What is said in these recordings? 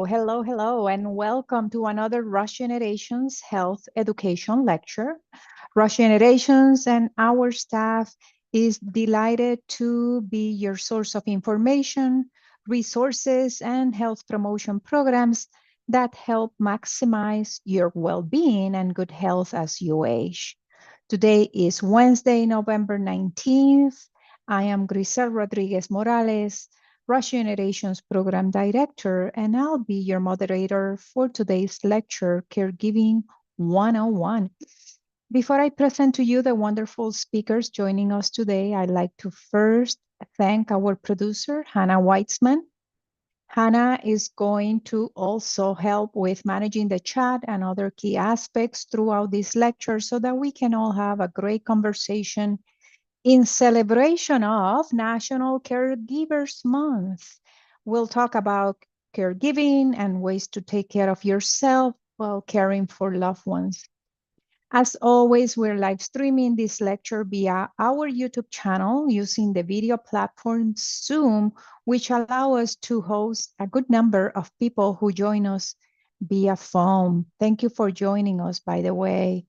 hello, and welcome to another Rush Generations Health Education Lecture. Rush Generations and our staff is delighted to be your source of information, resources, and health promotion programs that help maximize your well-being and good health as you age. Today is Wednesday, November 19th. I am Grisel Rodriguez Morales, Rush Generations Program Director, and I'll be your moderator for today's lecture, Caregiving 101. Before I present to you the wonderful speakers joining us today, I'd like to first thank our producer, Hannah Weitzman. Hannah is going to also help with managing the chat and other key aspects throughout this lecture so that we can all have a great conversation in celebration of National Caregivers Month. We'll talk about caregiving and ways to take care of yourself while caring for loved ones. As always, we're live streaming this lecture via our YouTube channel using the video platform Zoom, which allow us to host a good number of people who join us via phone. Thank you for joining us, by the way.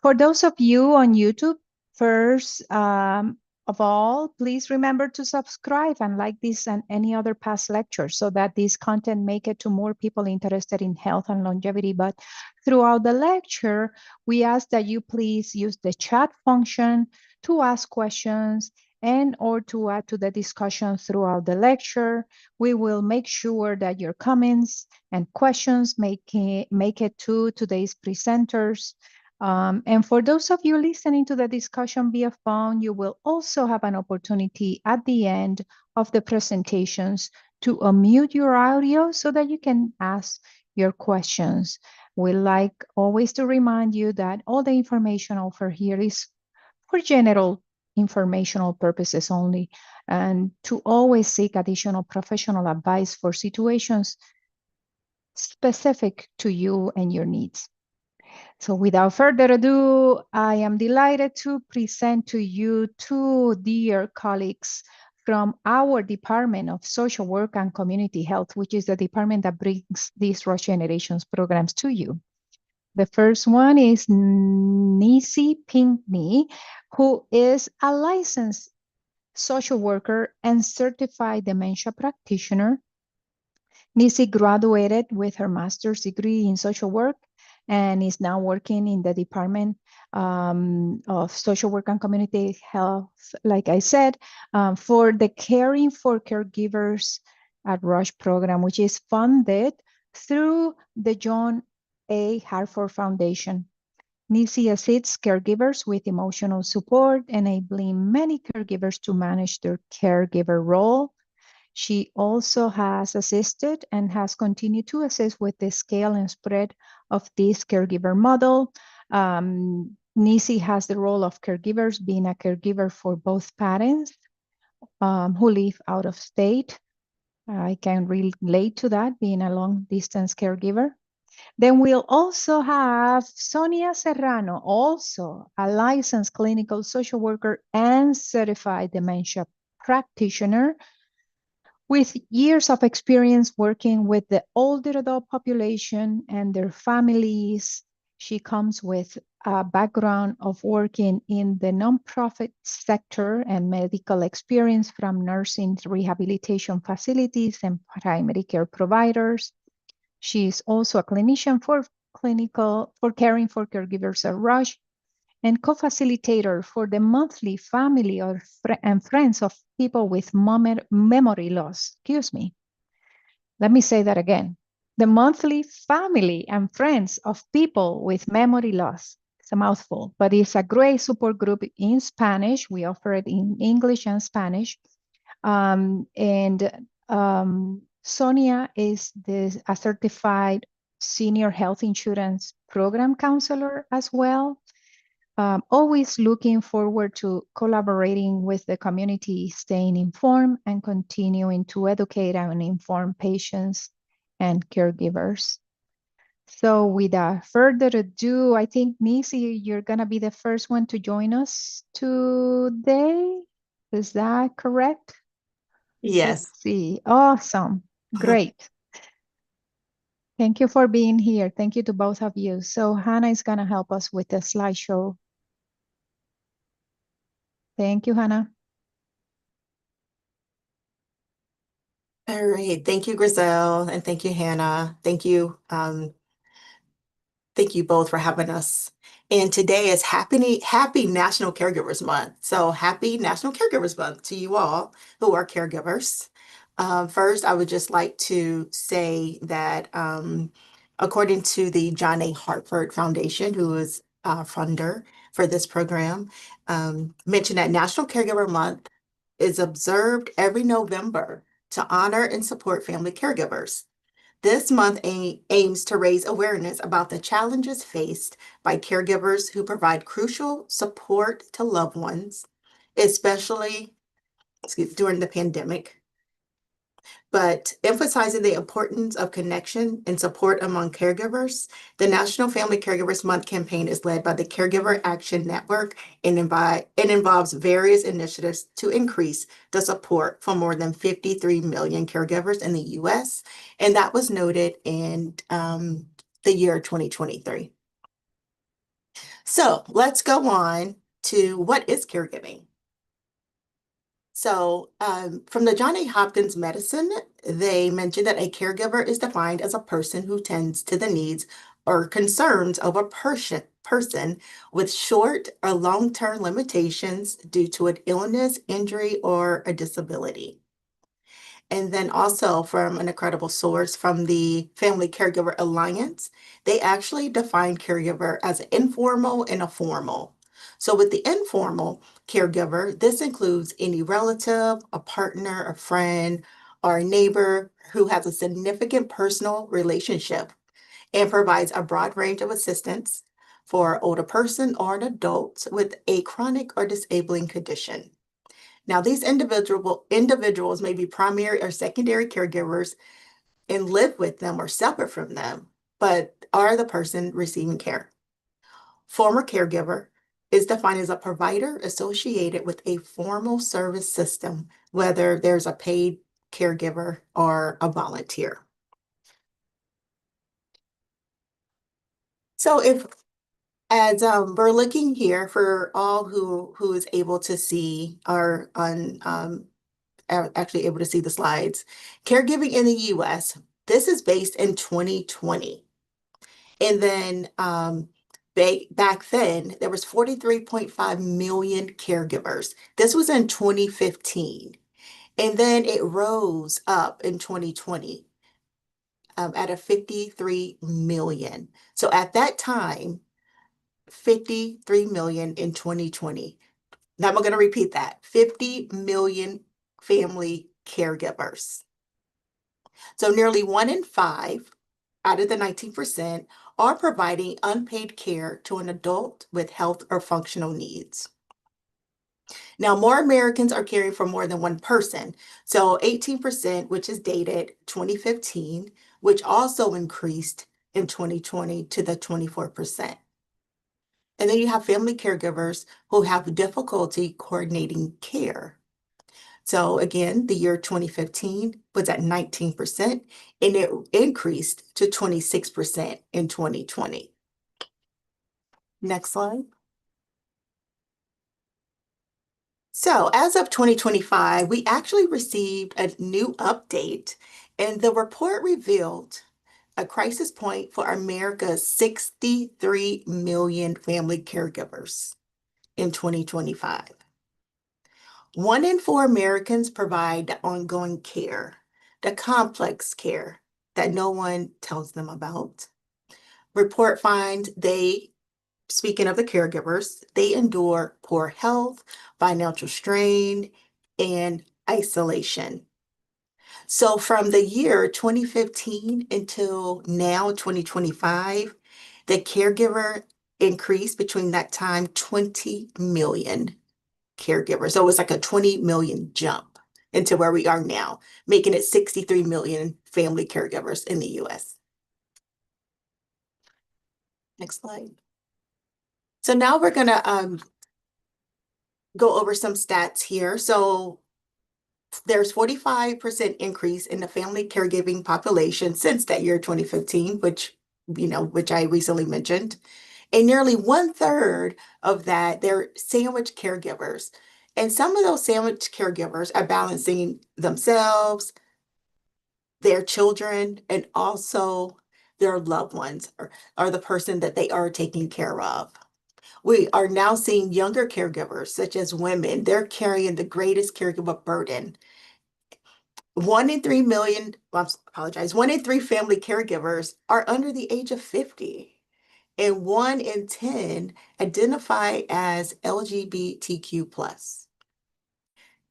For those of you on YouTube, first of all, please remember to subscribe and like this and any other past lectures so that this content make it to more people interested in health and longevity. But throughout the lecture, we ask that you please use the chat function to ask questions and or to add to the discussion throughout the lecture. We will make sure that your comments and questions make it to today's presenters. And for those of you listening to the discussion via phone, you will also have an opportunity at the end of the presentations to unmute your audio so that you can ask your questions. We like always to remind you that all the information offered here is for general informational purposes only, and to always seek additional professional advice for situations specific to you and your needs. So without further ado, I am delighted to present to you two dear colleagues from our Department of Social Work and Community Health, which is the department that brings these Rush Generations programs to you. The first one is Nisi Pinkney, who is a licensed social worker and certified dementia practitioner. Nisi graduated with her master's degree in social work and is now working in the Department of Social Work and Community Health, like I said, for the Caring for Caregivers at Rush program, which is funded through the John A. Hartford Foundation. Nisi assists caregivers with emotional support, enabling many caregivers to manage their caregiver role. She also has assisted and has continued to assist with the scale and spread of this caregiver model. Nisi has the role of caregivers, being a caregiver for both parents who live out of state. I can relate to that, being a long-distance caregiver. Then we'll also have Sonia Serrano, also a licensed clinical social worker and certified dementia practitioner, with years of experience working with the older adult population and their families. She comes with a background of working in the nonprofit sector and medical experience from nursing rehabilitation facilities and primary care providers. She is also a clinician for caring for caregivers at Rush and co-facilitator for the monthly family and friends of people with memory loss. Excuse me. Let me say that again. The monthly family and friends of people with memory loss. It's a mouthful, but it's a great support group in Spanish. We offer it in English and Spanish. Sonia is a certified senior health insurance program counselor as well. Always looking forward to collaborating with the community, staying informed and continuing to educate and inform patients and caregivers. So without further ado, I think, Nisi, you're gonna be the first one to join us today. Is that correct? Yes. Let's see. Awesome. Great. Thank you for being here. Thank you to both of you. So Hannah is going to help us with the slideshow. Thank you, Hannah. All right. Thank you, Griselle, and thank you, Hannah. Thank you both for having us. And today is Happy National Caregivers Month. So happy National Caregivers Month to you all who are caregivers. First, I would just like to say that according to the John A. Hartford Foundation, who is funder for this program, mentioned that National Caregiver Month is observed every November to honor and support family caregivers. This month aims to raise awareness about the challenges faced by caregivers who provide crucial support to loved ones, especially during the pandemic, but emphasizing the importance of connection and support among caregivers. The National Family Caregivers Month campaign is led by the Caregiver Action Network and it involves various initiatives to increase the support for more than 53 million caregivers in the US. And that was noted in the year 2023. So let's go on to what is caregiving? So, from the John A. Hopkins Medicine, they mentioned that a caregiver is defined as a person who tends to the needs or concerns of a person with short or long-term limitations due to an illness, injury, or a disability. And then also from an incredible source from the Family Caregiver Alliance, they actually define caregiver as informal and a formal. So with the informal caregiver, this includes any relative, a partner, a friend, or a neighbor who has a significant personal relationship and provides a broad range of assistance for an older person or an adult with a chronic or disabling condition. Now, these individuals may be primary or secondary caregivers and live with them or separate from them, but are the person receiving care. Former caregiver is defined as a provider associated with a formal service system, whether there's a paid caregiver or a volunteer. So if as we're looking here for all who is able to see our on actually able to see the slides. Caregiving in the US, this is based in 2020. And then back then, there was 43.5 million caregivers. This was in 2015. And then it rose up in 2020 at a 53 million. So at that time, 53 million in 2020. Now I'm going to repeat that 50 million family caregivers. So nearly 1 in 5 out of the 19% are providing unpaid care to an adult with health or functional needs. Now, more Americans are caring for more than one person. So 18%, which is dated 2015, which also increased in 2020 to the 24%. And then you have family caregivers who have difficulty coordinating care. So again, the year 2015 was at 19%, and it increased to 26% in 2020. Next slide. So as of 2025, we actually received a new update, and the report revealed a crisis point for America's 63 million family caregivers in 2025. 1 in 4 Americans provide the ongoing care, the complex care that no one tells them about. Report finds speaking of the caregivers, they endure poor health, financial strain, and isolation. So from the year 2015 until now, 2025, the caregiver increased between that time 20 million caregivers. So it was like a 20 million jump into where we are now, making it 63 million family caregivers in the US. Next slide. So now we're going to go over some stats here. So There's 45% increase in the family caregiving population since that year 2015, which I recently mentioned. And nearly 1/3 of that, they're sandwich caregivers. And some of those sandwich caregivers are balancing themselves, their children, and also their loved ones or the person that they are taking care of. We are now seeing younger caregivers, such as women, they're carrying the greatest caregiver burden. 1 in 3 family caregivers are under the age of 50, and 1 in 10 identify as LGBTQ plus.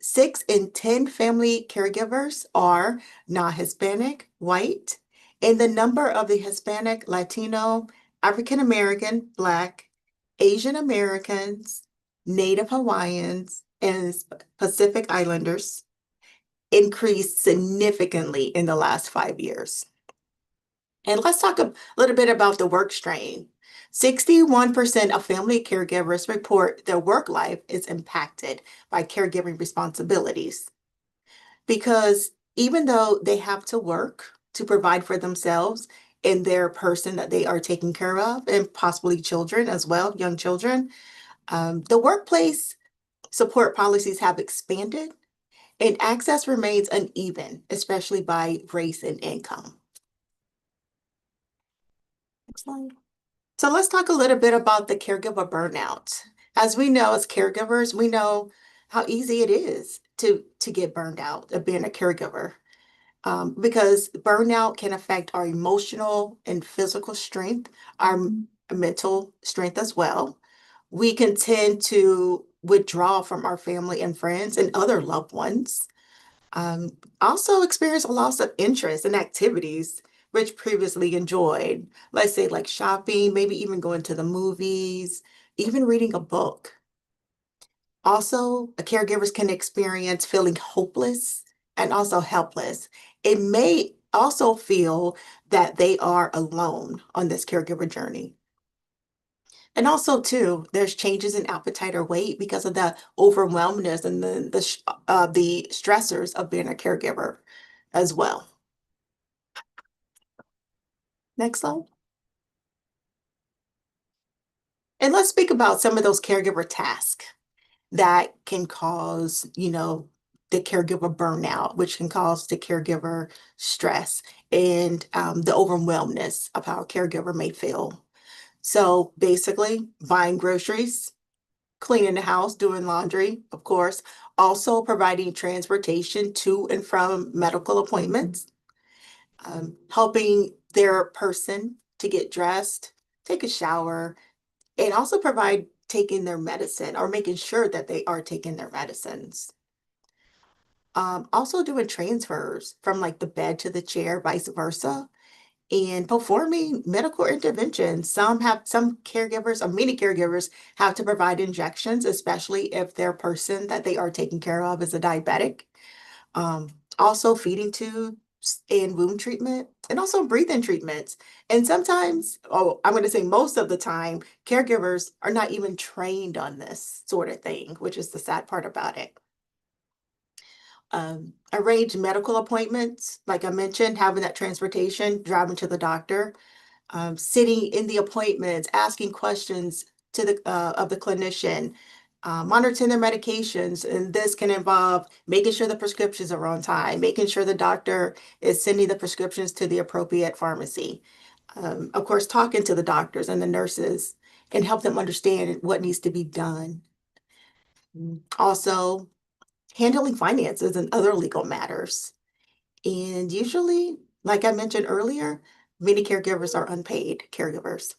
6 in 10 family caregivers are non-Hispanic, white, and the number of the Hispanic, Latino, African American, Black, Asian Americans, Native Hawaiians, and Pacific Islanders increased significantly in the last 5 years. And let's talk a little bit about the work strain. 61% of family caregivers report their work life is impacted by caregiving responsibilities because even though they have to work to provide for themselves and their person that they are taking care of, and possibly children as well, young children, the workplace support policies have expanded and access remains uneven, especially by race and income. Next slide. So let's talk a little bit about the caregiver burnout. As we know, as caregivers, we know how easy it is to get burned out of being a caregiver, because burnout can affect our emotional and physical strength, our mental strength as well. We can tend to withdraw from our family and friends and other loved ones. Also experience a loss of interest in activities which previously enjoyed. Let's say like shopping, maybe even going to the movies, even reading a book. Also, caregivers can experience feeling hopeless and also helpless. It may also feel that they are alone on this caregiver journey. And also, too, there's changes in appetite or weight because of the overwhelmness and the stressors of being a caregiver as well. Next slide. And let's speak about some of those caregiver tasks that can cause, the caregiver burnout, which can cause the caregiver stress and the overwhelmness of how a caregiver may feel. So basically, buying groceries, cleaning the house, doing laundry, of course, also providing transportation to and from medical appointments, helping their person to get dressed, take a shower, and also provide taking their medicine or making sure that they are taking their medicines. Also doing transfers from like the bed to the chair, vice versa, and performing medical interventions. Some caregivers, or many caregivers, have to provide injections, especially if their person that they are taking care of is a diabetic. Um, Also feeding tubes and wound treatment, and also breathing treatments. And sometimes, oh, I'm going to say most of the time, caregivers are not even trained on this sort of thing, which is the sad part about it. Arrange medical appointments, like I mentioned, having that transportation, driving to the doctor, sitting in the appointments, asking questions to of the clinician, monitoring their medications, and this can involve making sure the prescriptions are on time, making sure the doctor is sending the prescriptions to the appropriate pharmacy. Of course, talking to the doctors and the nurses and help them understand what needs to be done. Also, handling finances and other legal matters. And usually, like I mentioned earlier, many caregivers are unpaid caregivers.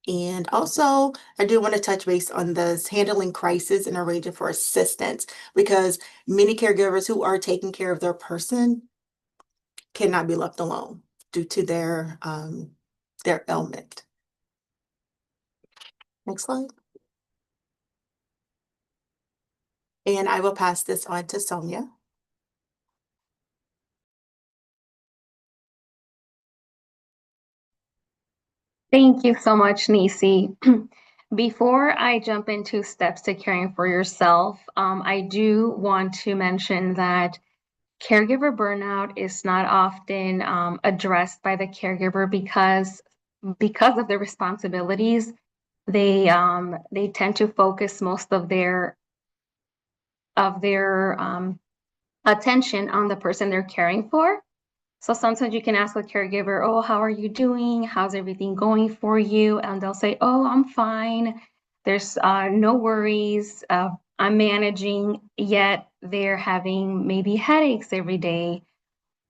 And also, I do want to touch base on this handling crisis and arranging for assistance because many caregivers who are taking care of their person cannot be left alone due to their ailment. Next slide. And I will pass this on to Sonia. Thank you so much, Nisi. Before I jump into steps to caring for yourself, I do want to mention that caregiver burnout is not often addressed by the caregiver because of the responsibilities. They tend to focus most of their attention on the person they're caring for. So sometimes you can ask the caregiver, "Oh, how are you doing? How's everything going for you?" And they'll say, "Oh, I'm fine. There's no worries. I'm managing." Yet they're having maybe headaches every day,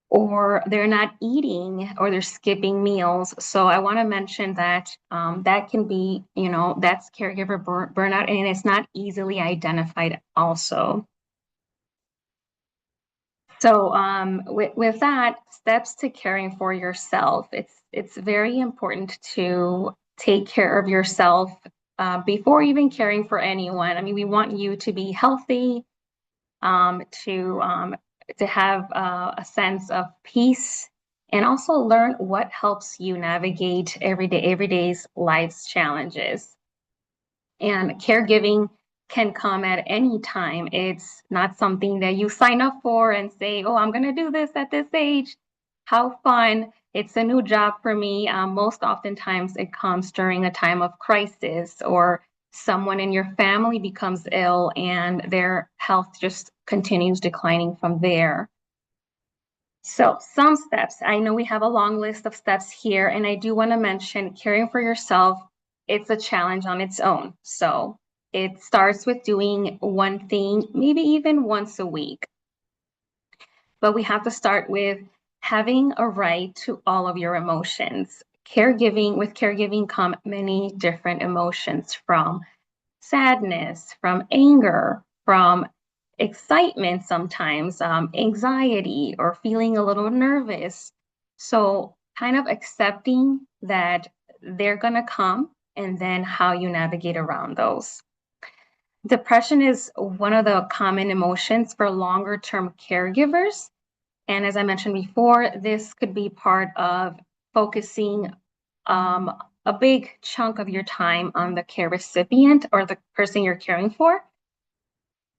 or they're not eating, or they're skipping meals. So I want to mention that that can be, that's caregiver burnout, and it's not easily identified also. So with that, steps to caring for yourself. It's very important to take care of yourself before even caring for anyone. I mean, we want you to be healthy, um, to um, to have a sense of peace, and also learn what helps you navigate everyday's life's challenges. And caregiving can come at any time. It's not something that you sign up for and say, "Oh, I'm going to do this at this age. How fun." It's a new job for me. Most oftentimes, it comes during a time of crisis, or someone in your family becomes ill and their health just continues declining from there. So, some steps. I know we have a long list of steps here, and I do want to mention caring for yourself. It's a challenge on its own. So, it starts with doing one thing, maybe even once a week. But we have to start with having a right to all of your emotions. With caregiving come many different emotions, from sadness, from anger, from excitement, sometimes anxiety, or feeling a little nervous. So, kind of accepting that they're going to come, and then how you navigate around those. Depression is one of the common emotions for longer term caregivers. And as I mentioned before, this could be part of focusing um, a big chunk of your time on the care recipient, or the person you're caring for.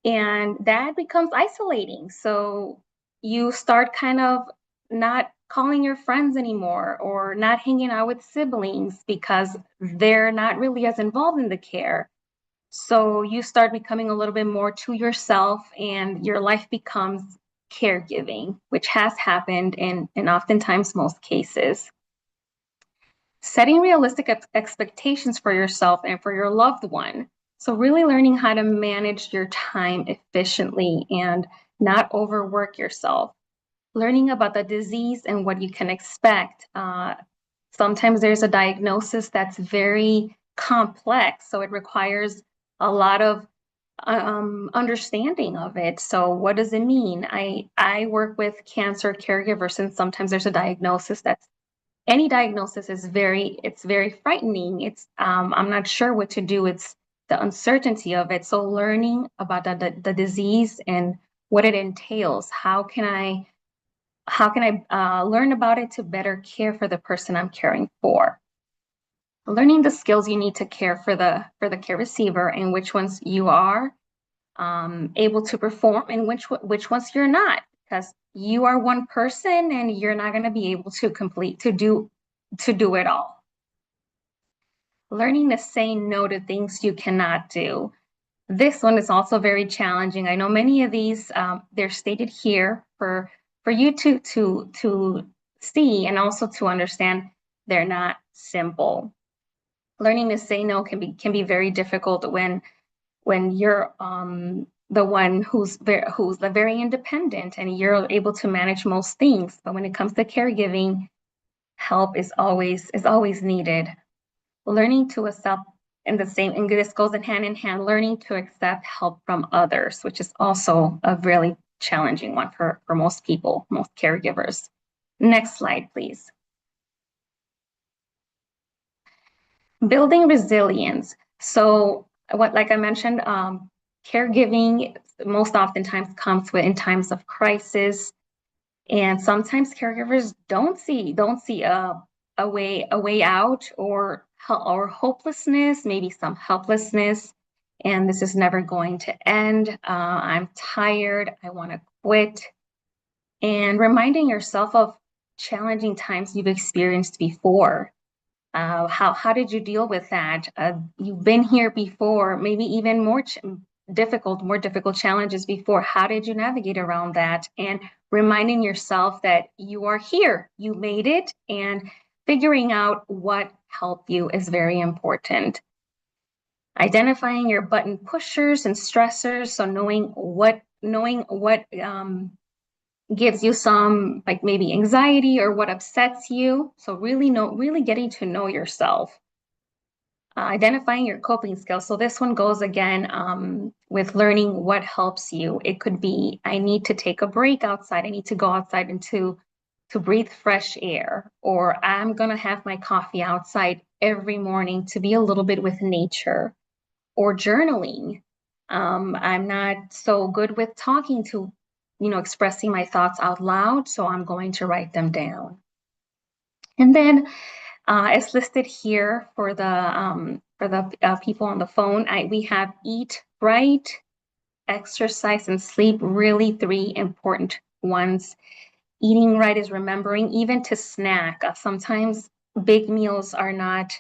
And that becomes isolating. So you start kind of not calling your friends anymore, or not hanging out with siblings because they're not really as involved in the care. So you start becoming a little bit more to yourself, and your life becomes caregiving, which has happened in oftentimes most cases. Setting realistic expectations for yourself and for your loved one. So, really learning how to manage your time efficiently and not overwork yourself. Learning about the disease and what you can expect. Sometimes there's a diagnosis that's very complex, so it requires a lot of understanding of it. So, what does it mean? I work with cancer caregivers, and sometimes there's a diagnosis that's any diagnosis is very frightening. I'm not sure what to do. It's the uncertainty of it. So learning about the disease and what it entails. How can I learn about it to better care for the person I'm caring for? Learning the skills you need to care for the care receiver, and which ones you are able to perform, and which ones you're not, because you are one person and you're not going to be able to do it all. Learning to say no to things you cannot do. This one is also very challenging. I know many of these, they're stated here for you to see, and also to understand they're not simple. Learning to say no can be very difficult when you're the one who's very independent, and you're able to manage most things. But when it comes to caregiving, help is always needed. Learning to accept, and this goes hand in hand, learning to accept help from others, which is also a really challenging one for most people, most caregivers. Next slide, please. Building resilience. So like I mentioned, caregiving most oftentimes comes in times of crisis. And sometimes caregivers don't see a way out, or hopelessness, maybe some helplessness, and this is never going to end. I'm tired, I want to quit. And reminding yourself of challenging times you've experienced before. How did you deal with that? You've been here before, maybe even more difficult challenges before. How did you navigate around that? And reminding yourself that you are here, you made it, and figuring out what helped you is very important. Identifying your button pushers and stressors, so knowing what gives you some, like, maybe anxiety or what upsets you. So really getting to know yourself. Identifying your coping skills. So this one goes again with learning what helps you. It could be, I need to take a break outside. I need to go outside and to breathe fresh air, or I'm going to have my coffee outside every morning to be a little bit with nature, or journaling. I'm not so good with talking to, expressing my thoughts out loud, so I'm going to write them down. And then as listed here for the people on the phone, we have eat right, exercise, and sleep, really 3 important ones. Eating right is remembering even to snack. Sometimes big meals are not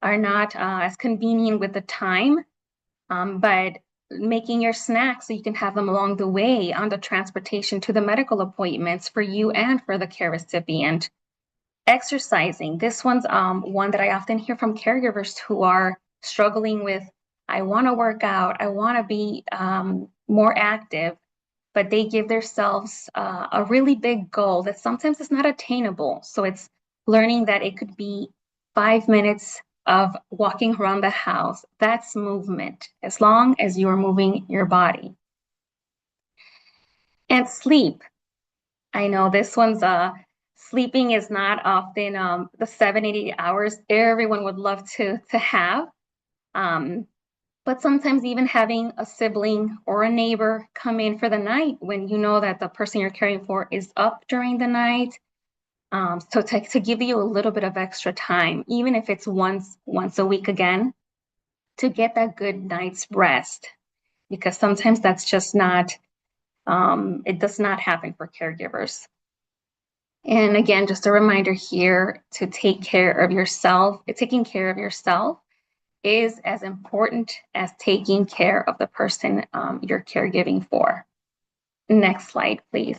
as convenient with the time, but making your snacks so you can have them along the way on the transportation to the medical appointments for you and for the care recipient. Exercising. This one's one that I often hear from caregivers who are struggling with, I want to work out, I want to be more active, but they give themselves a really big goal that sometimes is not attainable. So it's learning that it could be 5 minutes of walking around the house. That's movement, as long as you are moving your body. And sleep. I know this one's sleeping is not often the 7-8 hours everyone would love to have. But sometimes even having a sibling or a neighbor come in for the night when you know that the person you're caring for is up during the night. So to give you a little bit of extra time, even if it's once a week again, to get that good night's rest, because sometimes that's just not, it does not happen for caregivers. And again, just a reminder here to take care of yourself. Taking care of yourself is as important as taking care of the person you're caregiving for. Next slide, please.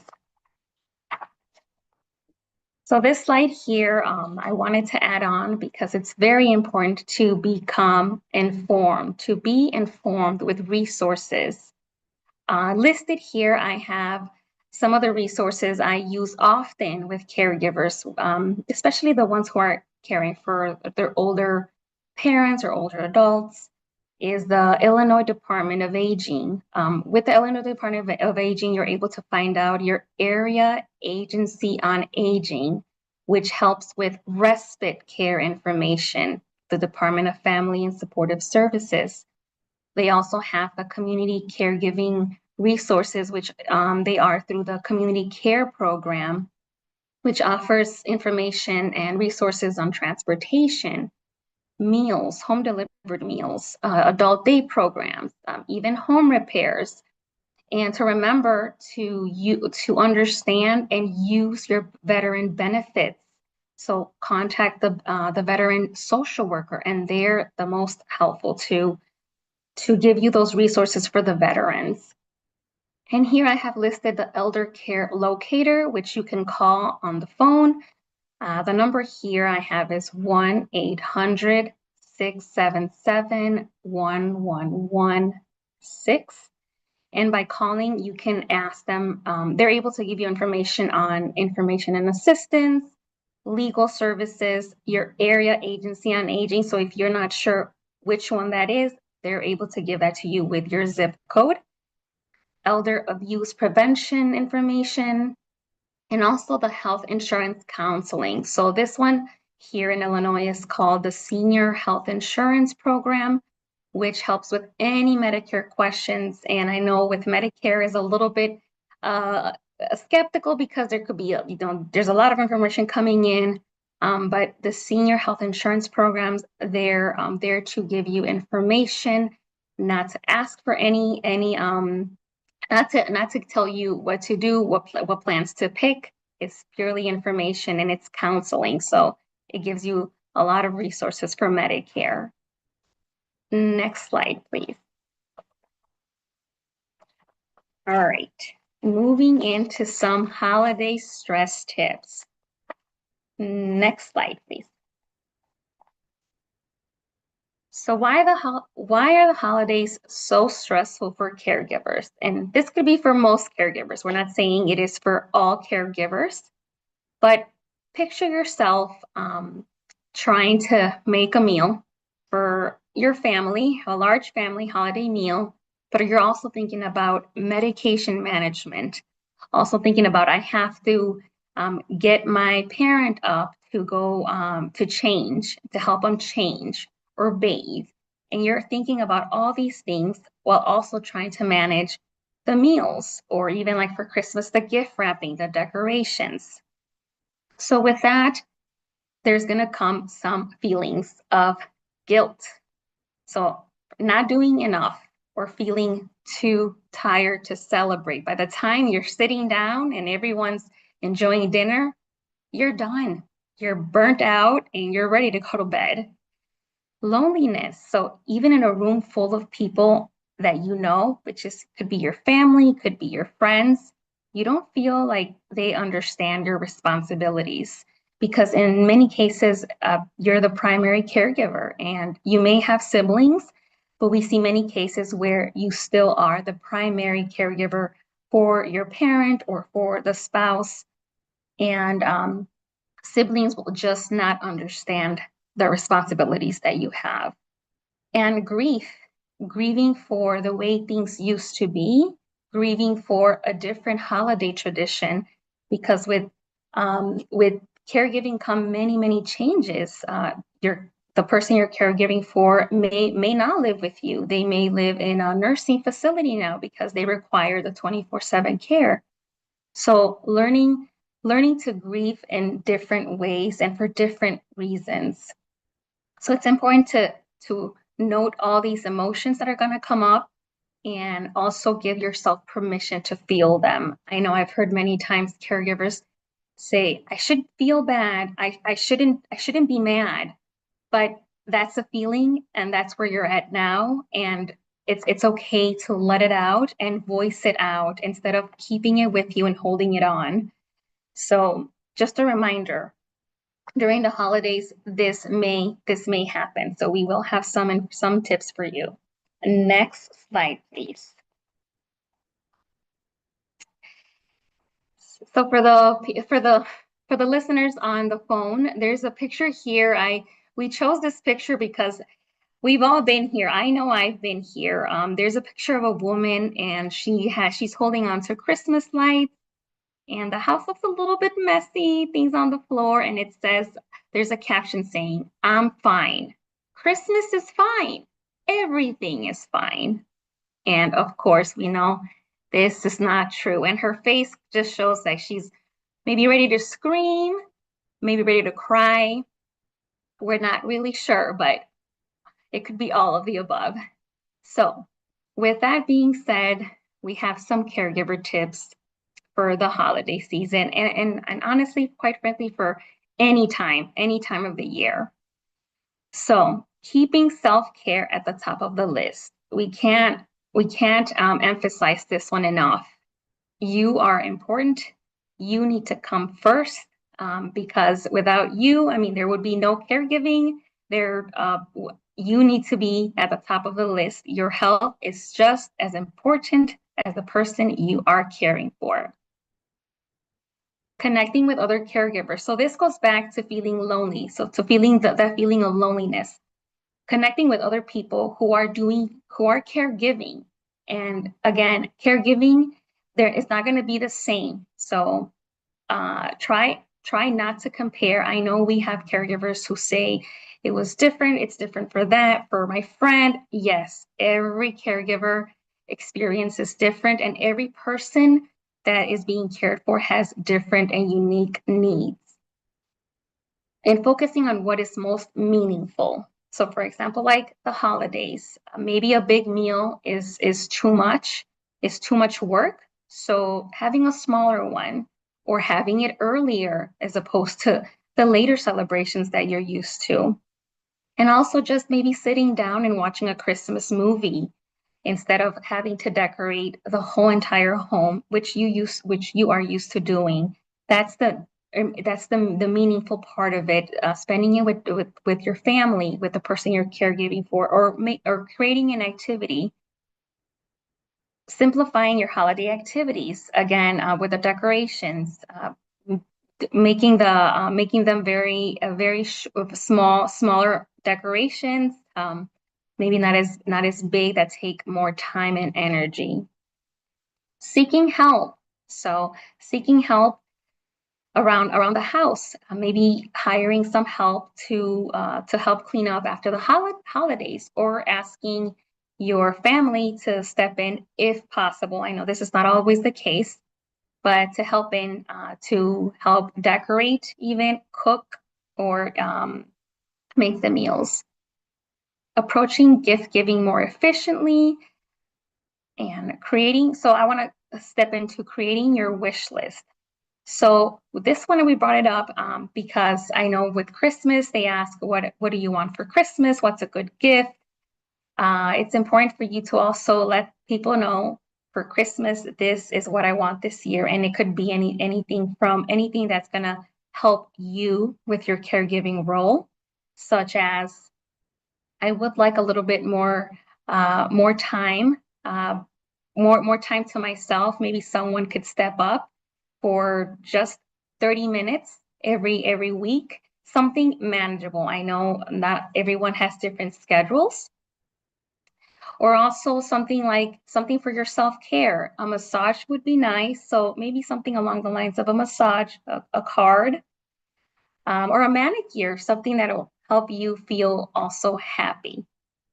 So this slide here, I wanted to add on because it's very important to become informed, to be informed with resources. Listed here, I have some of the resources I use often with caregivers, especially the ones who are caring for their older parents or older adults, is the Illinois Department of Aging. With the Illinois Department of Aging, you're able to find out your area agency on aging, which helps with respite care information, the Department of Family and Supportive Services. They also have the community caregiving resources, which they are through the community care program, which offers information and resources on transportation, meals, home delivered meals, adult day programs, even home repairs. And to remember to understand and use your veteran benefits. So contact the veteran social worker, and they're the most helpful to give you those resources for the veterans. And here I have listed the Elder Care Locator, which you can call on the phone. The number here I have is 1-800-677-1116. And by calling, you can ask them, they're able to give you information on information and assistance, legal services, your area agency on aging. So if you're not sure which one that is, they're able to give that to you with your zip code. Elder abuse prevention information, and also the health insurance counseling. So this one here in Illinois is called the Senior Health Insurance Program, which helps with any Medicare questions. And I know with Medicare is a little bit skeptical because there could be, there's a lot of information coming in. But the senior health insurance programs, they're there to give you information, not to ask for any not to tell you what to do, what plans to pick. It's purely information and it's counseling. So it gives you a lot of resources for Medicare. Next slide, please. All right, moving into some holiday stress tips. Next slide, please. So why are the holidays so stressful for caregivers? And this could be for most caregivers. We're not saying it is for all caregivers, but picture yourself trying to make a meal for your family, a large family holiday meal, but you're also thinking about medication management, also thinking about I have to get my parent up to go to help them change or bathe. And you're thinking about all these things while also trying to manage the meals, or even like for Christmas, the gift wrapping, the decorations. So with that, there's going to come some feelings of guilt. So not doing enough or feeling too tired to celebrate. By the time you're sitting down and everyone's enjoying dinner, you're done. You're burnt out and you're ready to go to bed. Loneliness. So even in a room full of people that you know, which could be your family, could be your friends, you don't feel like they understand your responsibilities, because in many cases, you're the primary caregiver and you may have siblings, but we see many cases where you still are the primary caregiver for your parent or for the spouse, and siblings will just not understand the responsibilities that you have. And grieving for the way things used to be, grieving for a different holiday tradition, because with caregiving come many changes. The person you're caregiving for may not live with you. They may live in a nursing facility now because they require the 24/7 care. So learning to grieve in different ways and for different reasons. So it's important to note all these emotions that are going to come up and also give yourself permission to feel them. I know I've heard many times caregivers say, I should feel bad. I shouldn't be mad, but that's a feeling and that's where you're at now. And it's okay to let it out and voice it out instead of keeping it with you and holding it on. So just a reminder, during the holidays, this may happen. So we will have some tips for you. Next slide, please. So for the listeners on the phone, there's a picture here. We chose this picture because we've all been here. I know I've been here. There's a picture of a woman and she's holding on to Christmas lights. And the house looks a little bit messy, things on the floor, and it says, there's a caption saying, I'm fine. Christmas is fine. Everything is fine. And of course, we know this is not true. And her face just shows that she's maybe ready to scream, maybe ready to cry. We're not really sure, but it could be all of the above. So with that being said, we have some caregiver tips for the holiday season, and honestly, quite frankly, for any time of the year. So keeping self-care at the top of the list. We can't emphasize this one enough. You are important. You need to come first, because without you, I mean, there would be no caregiving. You need to be at the top of the list. Your health is just as important as the person you are caring for. Connecting with other caregivers. So this goes back to feeling lonely. So to feeling that feeling of loneliness, connecting with other people who are caregiving. And again, caregiving, it's not going to be the same. So try not to compare. I know we have caregivers who say it was different. It's different for that, for my friend. Yes, every caregiver experience is different, and every person that is being cared for has different and unique needs. and focusing on what is most meaningful. So for example, like the holidays, maybe a big meal is too much, is too much work. So having a smaller one or having it earlier as opposed to the later celebrations that you're used to. And also just maybe sitting down and watching a Christmas movie instead of having to decorate the whole entire home, which you are used to doing. That's the meaningful part of it. Spending it with your family, with the person you're caregiving for, or creating an activity. Simplifying your holiday activities again with the decorations. Making them very smaller decorations, maybe not as big, that take more time and energy. Seeking help. So seeking help around the house, maybe hiring some help to help clean up after the holidays, or asking your family to step in if possible. I know this is not always the case, but to help decorate, even cook, or make the meals. Approaching gift giving more efficiently and creating. So I want to step into creating your wish list. So with this one, we brought it up because I know with Christmas, they ask, what do you want for Christmas? What's a good gift? It's important for you to also let people know, for Christmas, this is what I want this year. And it could be anything that's going to help you with your caregiving role, such as, I would like a little bit more time, more time to myself. Maybe someone could step up for just 30 minutes every week, something manageable. I know not everyone has different schedules. Or also something for your self-care. A massage would be nice. So maybe something along the lines of a massage, a card, or a manicure, something that'll help you feel also happy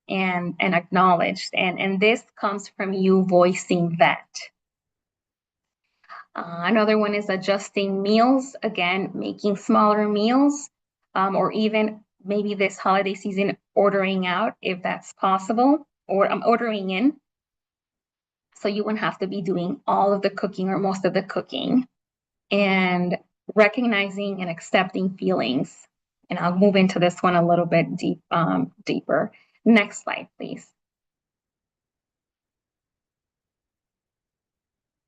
and acknowledged. And this comes from you voicing that. Another one is adjusting meals. Again, making smaller meals, or even maybe this holiday season, ordering out if that's possible, or I'm ordering in. So you wouldn't have to be doing all of the cooking or most of the cooking. And recognizing and accepting feelings. And I'll move into this one a little bit deeper. Next slide, please.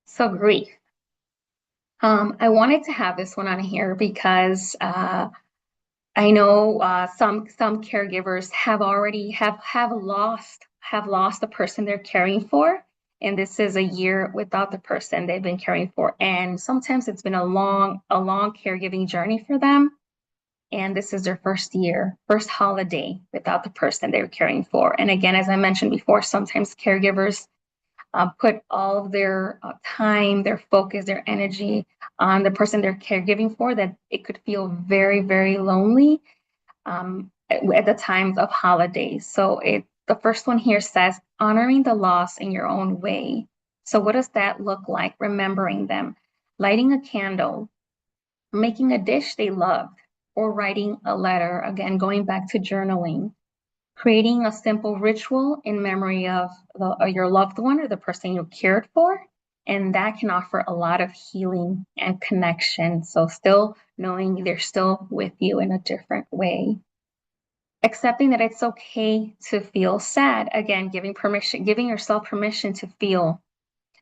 So grief. I wanted to have this one on here because I know some caregivers have already lost the person they're caring for, and this is a year without the person they've been caring for, and sometimes it's been a long caregiving journey for them, and this is their first holiday without the person they're caring for. And again, as I mentioned before, sometimes caregivers put all of their time, their focus, their energy on the person they're caregiving for, that it could feel very, very lonely at the times of holidays. So the first one here says, honoring the loss in your own way. So what does that look like? Remembering them, lighting a candle, making a dish they loved, or writing a letter. Again, going back to journaling. Creating a simple ritual in memory of your loved one or the person you cared for. And that can offer a lot of healing and connection. So still knowing they're still with you in a different way. Accepting that it's okay to feel sad. Again, giving yourself permission to feel.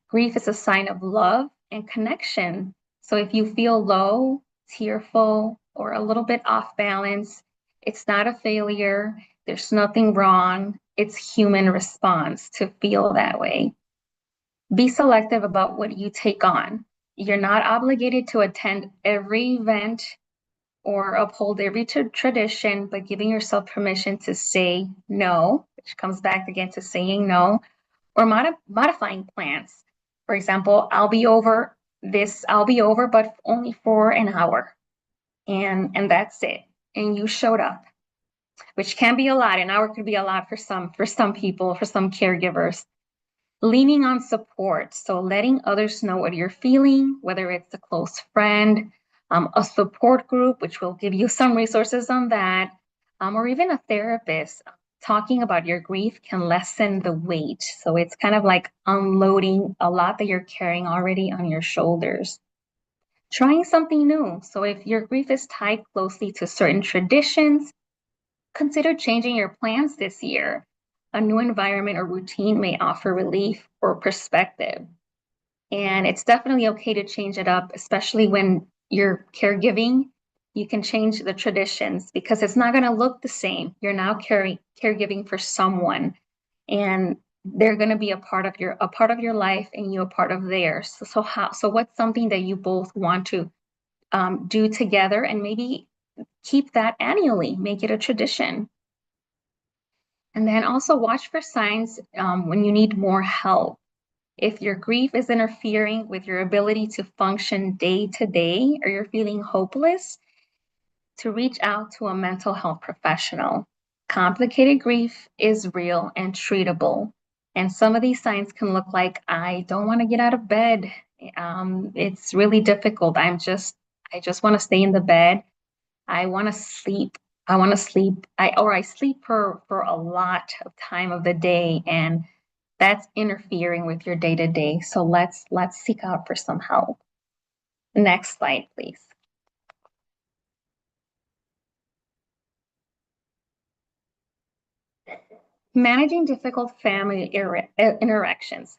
Grief is a sign of love and connection. So if you feel low, tearful, or a little bit off balance, it's not a failure. There's nothing wrong. It's human response to feel that way. Be selective about what you take on. You're not obligated to attend every event or uphold every tradition, but giving yourself permission to say no, which comes back again to saying no, or modifying plans. For example, I'll be over, but only for an hour. And that's it. And you showed up, which can be a lot. An hour could be a lot for some people, for some caregivers. Leaning on support. So letting others know what you're feeling, whether it's a close friend, a support group, which will give you some resources on that, or even a therapist. Talking about your grief can lessen the weight. So it's kind of like unloading a lot that you're carrying already on your shoulders. Trying something new. So if your grief is tied closely to certain traditions, consider changing your plans this year. A new environment or routine may offer relief or perspective. And it's definitely okay to change it up, especially when you're caregiving. You can change the traditions because it's not going to look the same. You're now caregiving for someone, and they're going to be a part of your life, and you a part of theirs. So what's something that you both want to do together, and maybe keep that annually, make it a tradition. And then also watch for signs when you need more help. If your grief is interfering with your ability to function day to day, or you're feeling hopeless, to reach out to a mental health professional. Complicated grief is real and treatable. And some of these signs can look like, I don't want to get out of bed. It's really difficult. I just want to stay in the bed. I want to sleep. I want to sleep. I sleep for a lot of time of the day, and that's interfering with your day to day. So let's seek out for some help. Next slide, please. Managing difficult family interactions.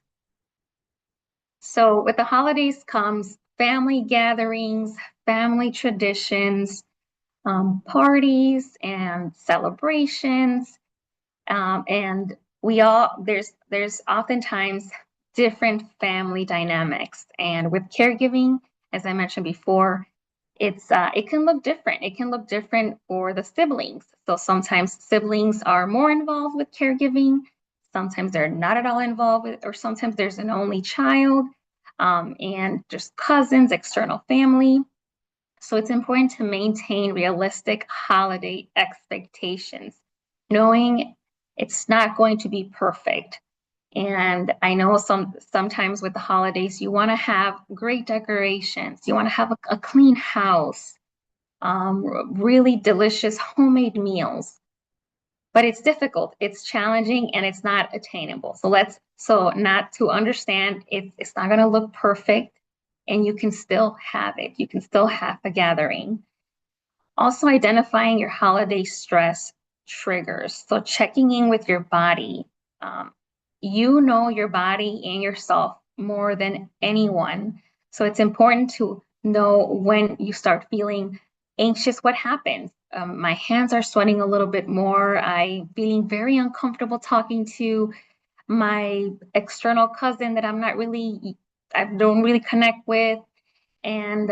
So with the holidays comes family gatherings, family traditions, parties and celebrations. And there's oftentimes different family dynamics. And with caregiving, as I mentioned before, it can look different. It can look different for the siblings. So sometimes siblings are more involved with caregiving. Sometimes they're not at all involved with, or sometimes there's an only child, and just cousins, external family. So it's important to maintain realistic holiday expectations, knowing it's not going to be perfect. And I know sometimes with the holidays, you want to have great decorations, you want to have a clean house, really delicious homemade meals. But it's difficult, it's challenging, and it's not attainable. So not to understand it's not going to look perfect, and you can still have it. You can still have a gathering. Also identifying your holiday stress triggers. So checking in with your body. You know your body and yourself more than anyone. So it's important to know when you start feeling anxious, what happens. My hands are sweating a little bit more. I'm feeling very uncomfortable talking to my external cousin that I don't really connect with, and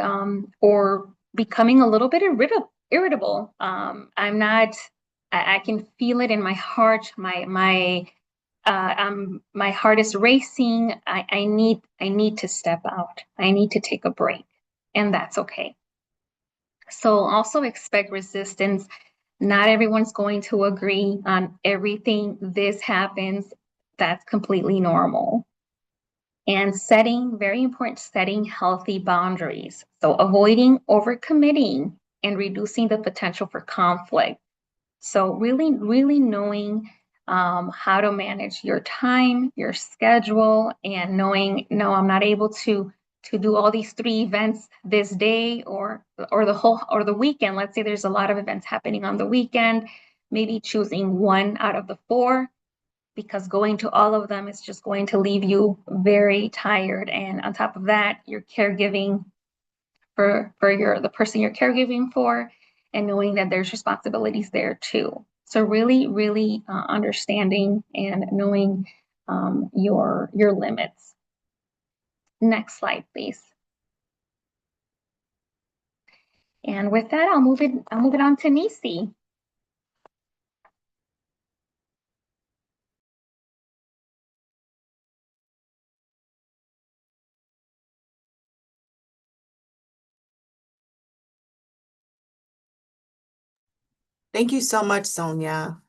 or becoming a little bit irritable. I can feel it in my heart. My heart is racing. I need to step out. I need to take a break, and that's okay. So also expect resistance. Not everyone's going to agree on everything. This happens. That's completely normal. And very important, setting healthy boundaries. So avoiding overcommitting and reducing the potential for conflict. So really knowing how to manage your time, your schedule, and knowing, no, I'm not able to do all these 3 events this day, or the weekend. Let's say there's a lot of events happening on the weekend, maybe choosing 1 out of the 4, because going to all of them is just going to leave you very tired. And on top of that, you're caregiving for the person you're caregiving for, and knowing that there's responsibilities there too. So really understanding and knowing your limits. Next slide, please. And with that, I'll move it on to Nisi. Thank you so much, Sonia.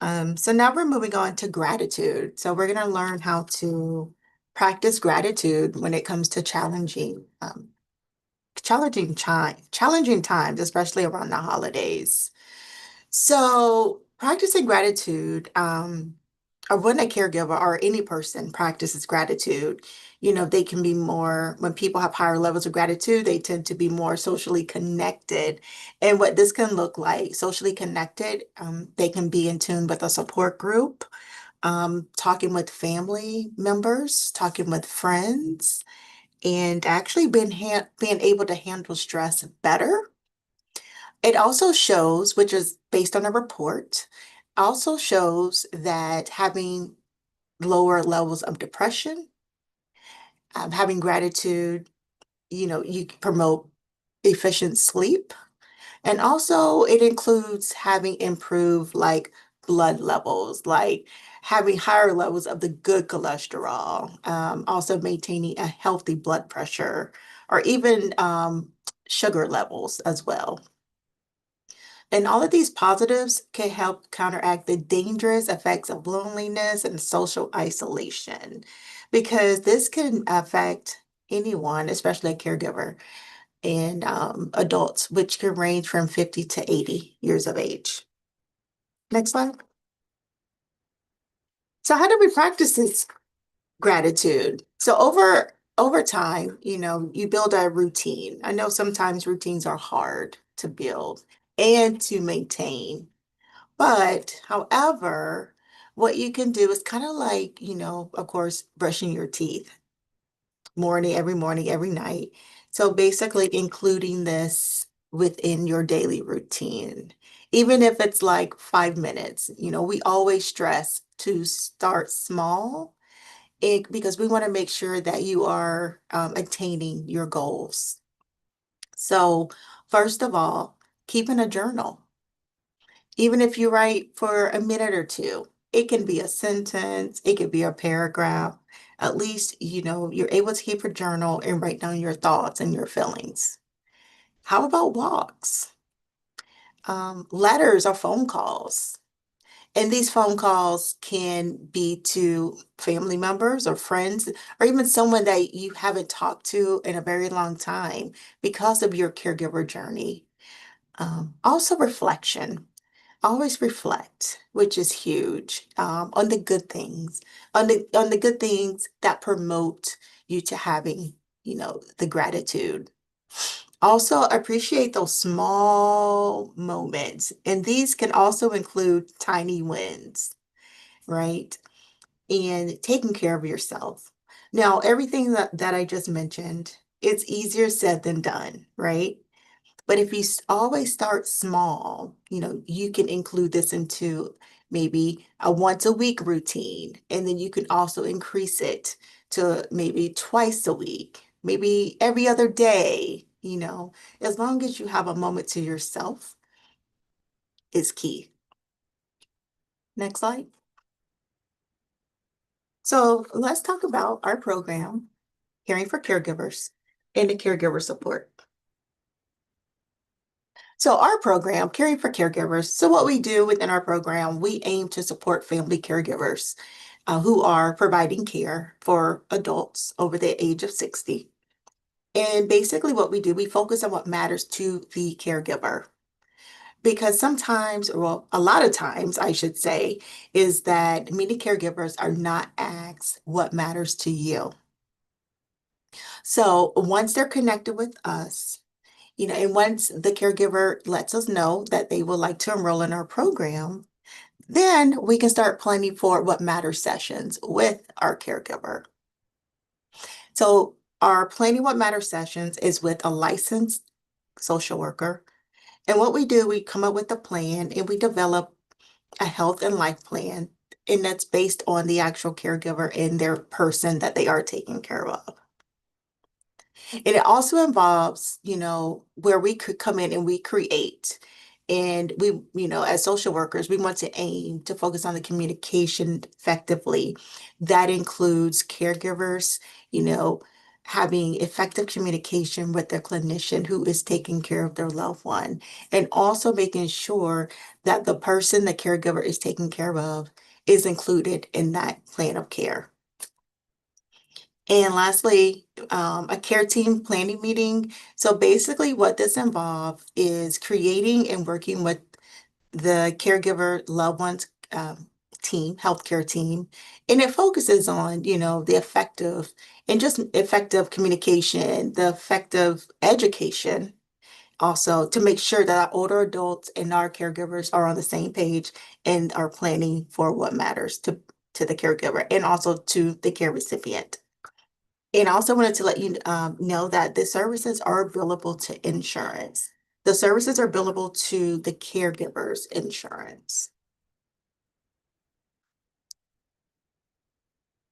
So now we're moving on to gratitude. So we're going to learn how to practice gratitude when it comes to challenging times, especially around the holidays. So practicing gratitude, or when a caregiver or any person practices gratitude, they can be more, when people have higher levels of gratitude, they tend to be more socially connected. And what this can look like, socially connected, they can be in tune with a support group, talking with family members, talking with friends, and actually being able to handle stress better. It also shows, which is based on a report, also shows that having lower levels of depression, having gratitude, you can promote efficient sleep. And also it includes having improved like blood levels, like having higher levels of the good cholesterol, also maintaining a healthy blood pressure, or even sugar levels as well. And all of these positives can help counteract the dangerous effects of loneliness and social isolation, because this can affect anyone, especially a caregiver, and adults, which can range from 50 to 80 years of age. Next slide. So how do we practice this gratitude? So over time, you build a routine. I know sometimes routines are hard to build and to maintain. But however, what you can do is kind of like, of course, brushing your teeth morning, every night. So basically including this within your daily routine, even if it's like 5 minutes, we always stress to start small, because we want to make sure that you are attaining your goals. So first of all, keeping a journal. Even if you write for a minute or two, it can be a sentence, it could be a paragraph. At least, you're able to keep a journal and write down your thoughts and your feelings. How about walks? Letters or phone calls? And these phone calls can be to family members or friends, or even someone that you haven't talked to in a very long time because of your caregiver journey. Also, reflection. Always reflect, which is huge, on the good things, on the good things that promote you to having, the gratitude. Also, appreciate those small moments, and these can also include tiny wins, right? And taking care of yourself. Now, everything that I just mentioned, it's easier said than done, right? But if you always start small, you can include this into maybe a once a week routine. And then you can also increase it to maybe twice a week, maybe every other day, as long as you have a moment to yourself is key. Next slide. So let's talk about our program, Caring for Caregivers, and the caregiver support. So our program, Caring for Caregivers, so what we do within our program, we aim to support family caregivers who are providing care for adults over the age of 60. And basically what we do, we focus on what matters to the caregiver. Because sometimes, well, a lot of times, I should say, is that many caregivers are not asked what matters to you. So once they're connected with us, and once the caregiver lets us know that they would like to enroll in our program, then we can start planning for what matters sessions with our caregiver. So our planning what matters sessions is with a licensed social worker. And what we do, we come up with a plan and we develop a health and life plan. And that's based on the actual caregiver and their person that they are taking care of. And it also involves, where we could come in and we create. And we, as social workers, we want to aim to focus on the communication effectively. That includes caregivers, having effective communication with their clinician who is taking care of their loved one, and also making sure that the person the caregiver is taking care of is included in that plan of care. And lastly, a care team planning meeting. So basically what this involves is creating and working with the caregiver loved ones team, healthcare team, and it focuses on, the effective communication, the effective education, also to make sure that our older adults and our caregivers are on the same page and are planning for what matters to the caregiver and also to the care recipient. And I also wanted to let you know that the services are billable to insurance. The services are billable to the caregiver's insurance.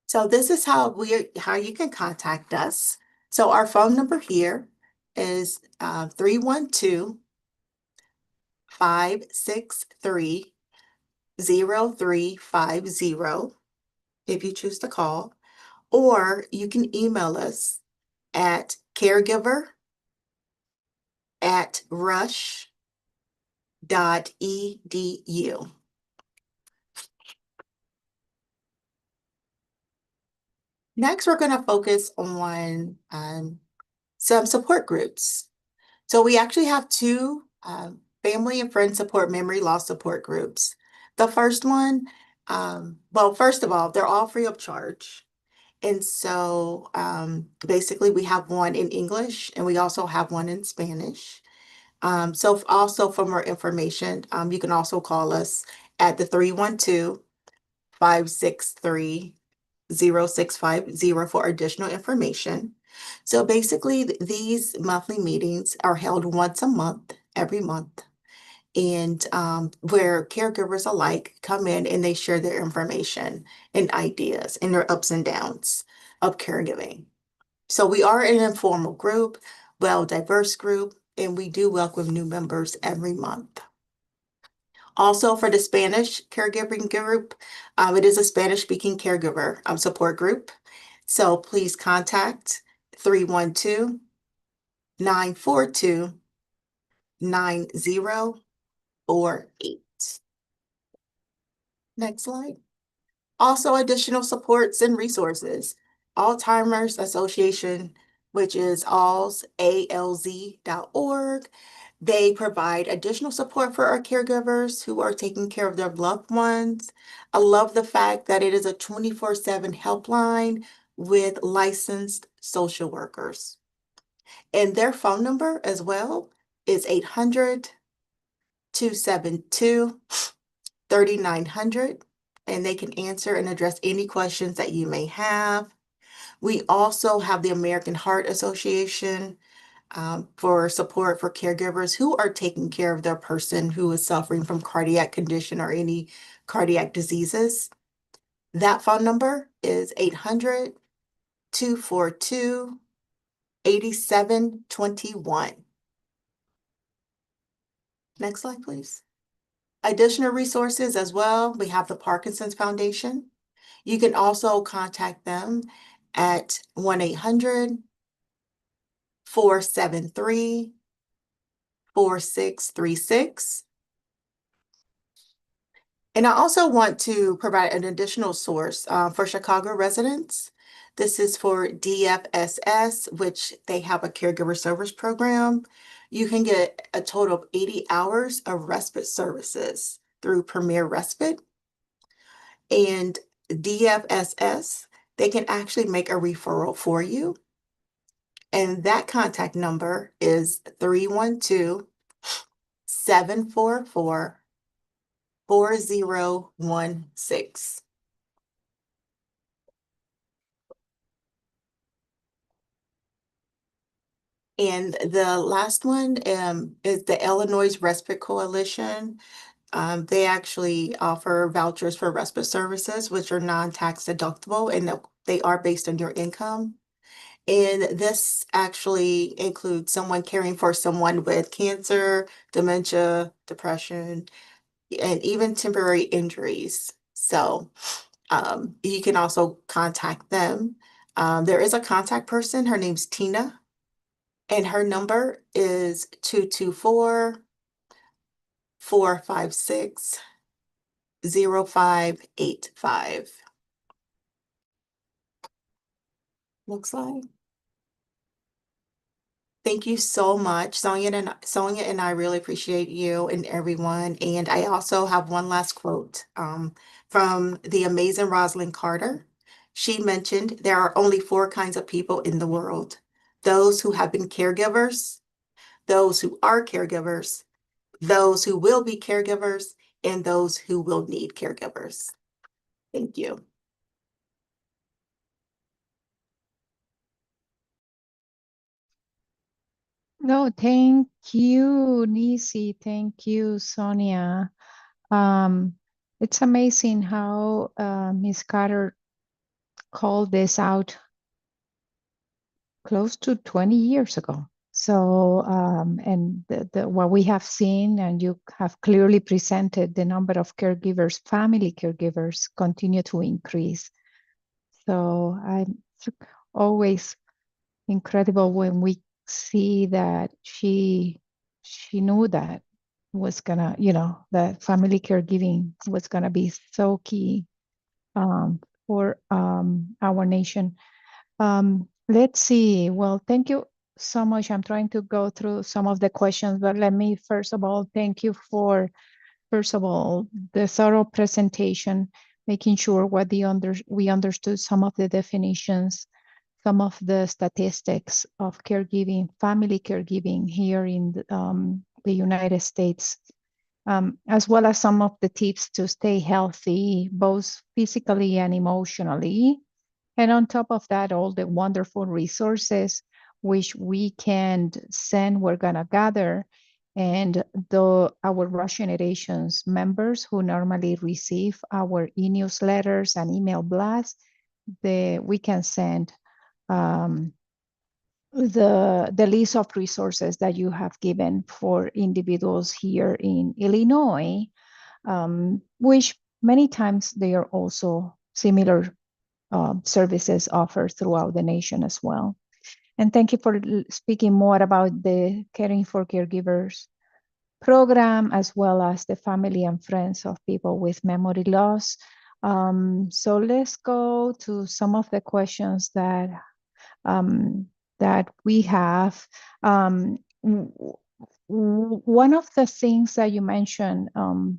So this is how you can contact us. So our phone number here is 312-563-0350 if you choose to call, or you can email us at caregiver@rush.edu. Next, we're going to focus on some support groups. So we actually have two family and friend support memory loss support groups. The first one, well, first of all, they're all free of charge. And so basically we have one in English and we also have one in Spanish. So also for more information, you can also call us at the 312-563-0650 for additional information. So basically, these monthly meetings are held once a month, every month, and where caregivers alike come in and they share their information and ideas and their ups and downs of caregiving. So we are an informal group, well-diverse group, and we do welcome new members every month. Also for the Spanish caregiving group, it is a Spanish-speaking caregiver support group. So please contact 312-942-9048. Next slide. Also additional supports and resources. Alzheimer's Association, which is alz.org. They provide additional support for our caregivers who are taking care of their loved ones. I love the fact that it is a 24/7 helpline with licensed social workers. And their phone number as well is 800-272-3900, and they can answer and address any questions that you may have. We also have the American Heart Association for support for caregivers who are taking care of their person who is suffering from cardiac condition or any cardiac diseases. That phone number is 800-242-8721. Next slide, please. Additional resources as well. We have the Parkinson's Foundation. You can also contact them at 1-800-473-4636. And I also want to provide an additional source for Chicago residents. This is for DFSS, which they have a caregiver service program. You can get a total of 80 hours of respite services through Premier Respite. And DFSS, they can actually make a referral for you. And that contact number is 312-744-4016. And the last one is the Illinois Respite Coalition. They actually offer vouchers for respite services, which are non-tax deductible, and they are based on your income. And this actually includes someone caring for someone with cancer, dementia, depression, and even temporary injuries. So you can also contact them. There is a contact person. Her name's Tina, and her number is 224-456-0585. looks like. Thank you so much, Sonia and I really appreciate you and everyone. And I also have one last quote from the amazing Rosalind Carter. She mentioned there are only four kinds of people in the world: those who have been caregivers, those who are caregivers, those who will be caregivers, and those who will need caregivers. Thank you. No, thank you, Nisi. Thank you, Sonia. Um, it's amazing how Ms. Carter called this out close to 20 years ago. So, and what we have seen, and you have clearly presented, the number of caregivers, family caregivers, continue to increase. So I'm always incredible when we see that she knew that was gonna, that family caregiving was gonna be so key for our nation. Let's see. Well, thank you so much. I'm trying to go through some of the questions, but let me first of all thank you for, first of all, the thorough presentation, making sure we understood some of the definitions, some of the statistics of caregiving, family caregiving here in the United States, as well as some of the tips to stay healthy, both physically and emotionally. And on top of that, all the wonderful resources which we can send, we're gonna gather. And our Russian Generations members who normally receive our e-newsletters and email blasts, we can send the list of resources that you have given for individuals here in Illinois, which many times they are also similar services offered throughout the nation as well. And thank you for speaking more about the Caring for Caregivers program, as well as the family and friends of people with memory loss. So let's go to some of the questions that that we have. One of the things that you mentioned,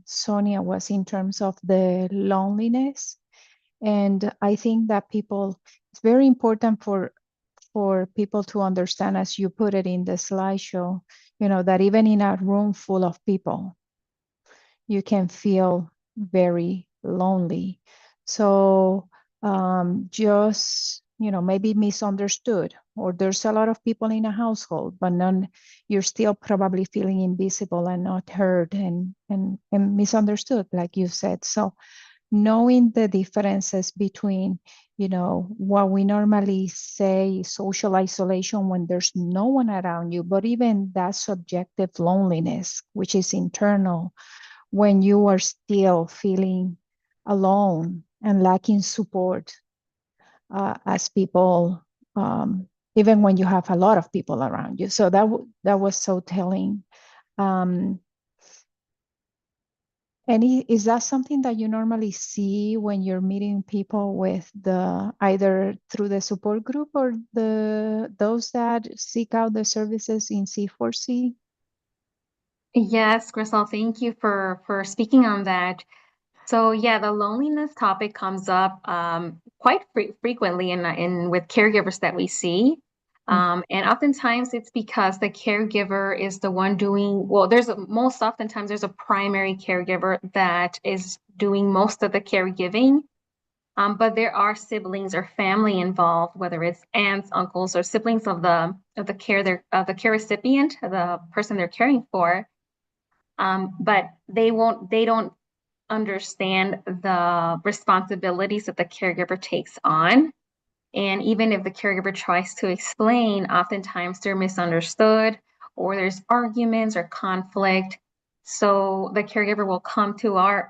Sonia, was in terms of the loneliness. And I think that it's very important for people to understand, as you put it in the slideshow, that even in a room full of people, you can feel very lonely. So just, maybe misunderstood, or there's a lot of people in a household, but you're still probably feeling invisible and not heard and misunderstood, like you said. So knowing the differences between, what we normally say social isolation when there's no one around you, but even that subjective loneliness, which is internal, when you are still feeling alone and lacking support as people, even when you have a lot of people around you. So that was so telling. Is that something that you normally see when you're meeting people with either through the support group or those that seek out the services in C4C? Yes, Crystal, thank you for speaking on that. So yeah, the loneliness topic comes up quite frequently in with caregivers that we see. And oftentimes it's because the caregiver is the one doing, well, most oftentimes there's a primary caregiver that is doing most of the caregiving. But there are siblings or family involved, whether it's aunts, uncles, or siblings of the care recipient, the person they're caring for. But they don't understand the responsibilities that the caregiver takes on. And even if the caregiver tries to explain, oftentimes they're misunderstood, or there's arguments or conflict. So the caregiver will come to our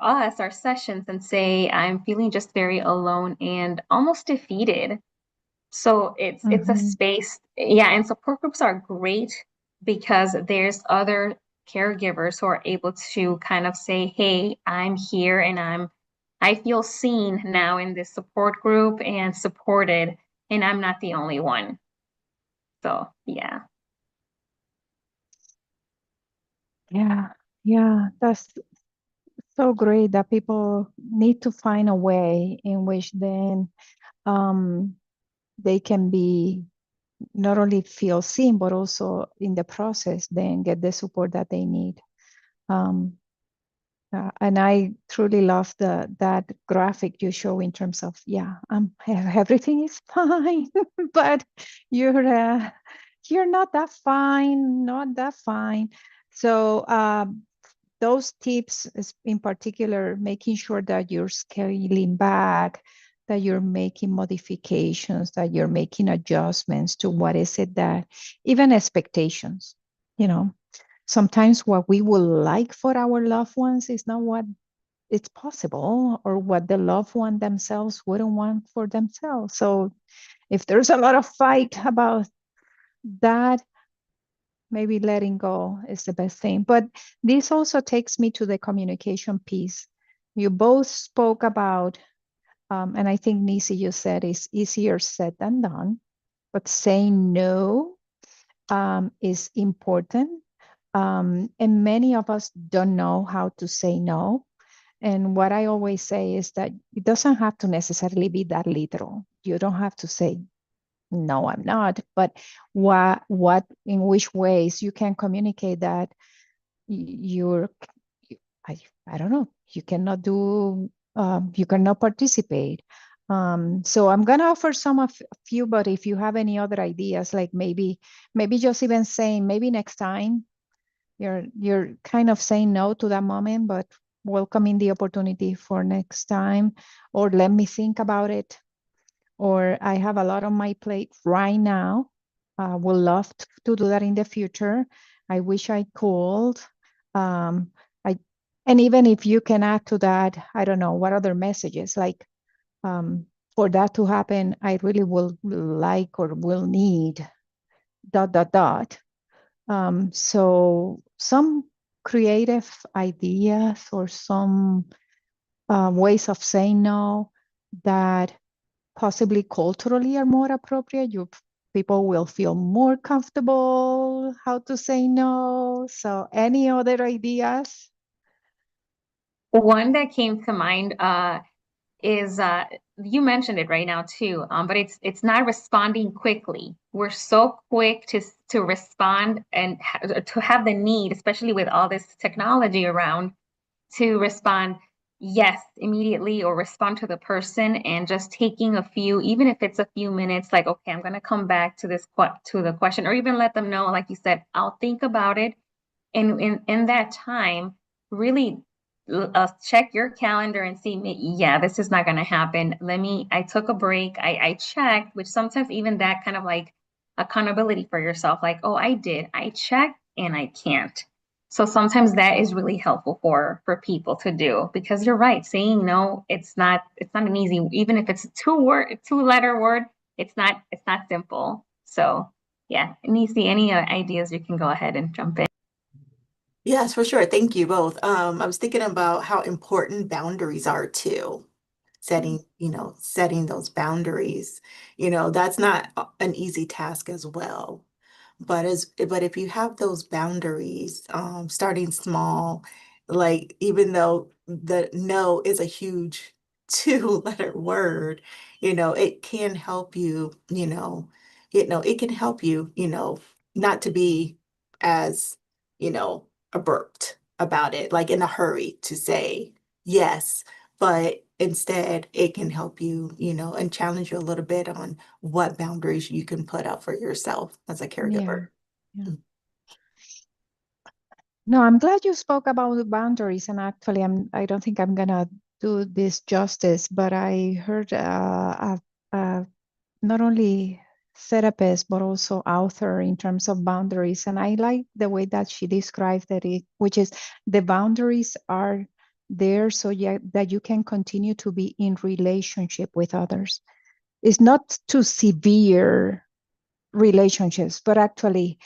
sessions and say, I'm feeling just very alone and almost defeated. So it's a space, yeah, and support groups are great because there's other caregivers who are able to kind of say, hey, I'm here and I feel seen now in this support group and supported. and I'm not the only one. So, yeah. Yeah, that's so great that people need to find a way in which then they can be not only feel seen, but also in the process, then get the support that they need. Um, and I truly love that graphic you show in terms of, everything is fine, but you're not that fine, not that fine. So those tips, in particular, making sure that you're scaling back, that you're making modifications, that you're making adjustments to what is it that, even expectations, you know, sometimes what we would like for our loved ones is not what it's possible, or what the loved one themselves wouldn't want for themselves. So if there's a lot of fight about that, maybe letting go is the best thing. But this also takes me to the communication piece. You both spoke about, and I think Nisi, you said it's easier said than done, but saying no is important. And many of us don't know how to say no. And what I always say is that it doesn't have to necessarily be that literal. You don't have to say, no, I'm not. But in which ways you can communicate that you're, I, I don't know, you cannot do, you cannot participate. So I'm gonna offer some of a few, but if you have any other ideas, like maybe just even saying, maybe next time you're kind of saying no to that moment, but welcoming the opportunity for next time, or let me think about it, or I have a lot on my plate right now. Would love to do that in the future. I wish I could. Um, I and even if you can add to that, I don't know what other messages, like for that to happen, I really will like or will need dot dot dot. So some creative ideas or some ways of saying no that possibly culturally are more appropriate. People will feel more comfortable how to say no. So any other ideas? One that came to mind is you mentioned it right now too, but it's not responding quickly. We're so quick to respond and to have the need, especially with all this technology around, to respond yes immediately, or respond to the person, and just taking a few, even if it's a few minutes, like, okay, I'm going to come back to to the question, or even let them know, like you said, I'll think about it. And in that time, really check your calendar and see, yeah, this is not going to happen. I took a break. I checked, which sometimes even that kind of like accountability for yourself, like, oh, I checked and I can't. So sometimes that is really helpful for people to do, because you're right, saying no, it's not an easy, even if it's a two letter word, it's not simple. So yeah, Nisi, any ideas, you can go ahead and jump in. Yes, for sure. Thank you both. I was thinking about how important boundaries are too. Setting those boundaries. That's not an easy task as well. But if you have those boundaries, starting small, like even though the no is a huge two-letter word, it can help you, it can help you, not to be as, abrupt about it, like in a hurry to say yes, but instead it can help you, and challenge you a little bit on what boundaries you can put out for yourself as a Yeah. caregiver. Yeah. No, I'm glad you spoke about the boundaries. And actually, I don't think I'm gonna do this justice, but I heard not only therapist but also author in terms of boundaries, and I like the way that she described it, which is the boundaries are there so that you can continue to be in relationship with others. It's not too severe relationships, but actually,